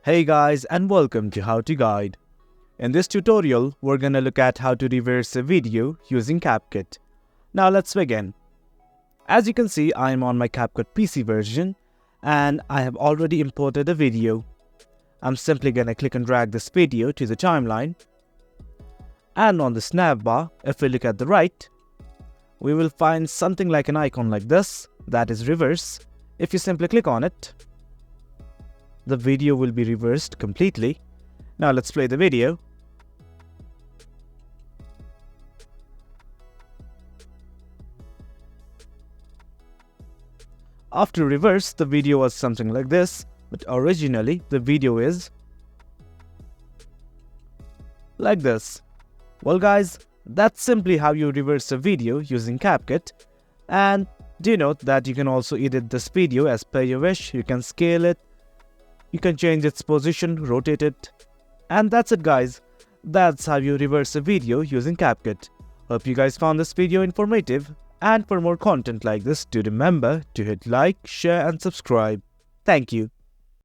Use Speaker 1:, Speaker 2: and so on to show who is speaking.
Speaker 1: Hey guys, and welcome to How to Guide. In this tutorial, we're gonna look at how to reverse a video using CapCut. Now let's begin. As you can see, I am on my CapCut PC version and I have already imported a video. I'm simply gonna click and drag this video to the timeline. And on this nav bar, if we look at the right, we will find something like an icon like this, that is reverse. If you simply click on it, the video will be reversed completely. Now let's play the video. After reverse, the video was something like this, but originally the video is like this. Well guys, that's simply how you reverse a video using CapCut. And do note that you can also edit this video as per your wish. You can scale it, you can change its position, rotate it. And that's it guys. That's how you reverse a video using CapCut. Hope you guys found this video informative. And for more content like this, do remember to hit like, share and subscribe. Thank you.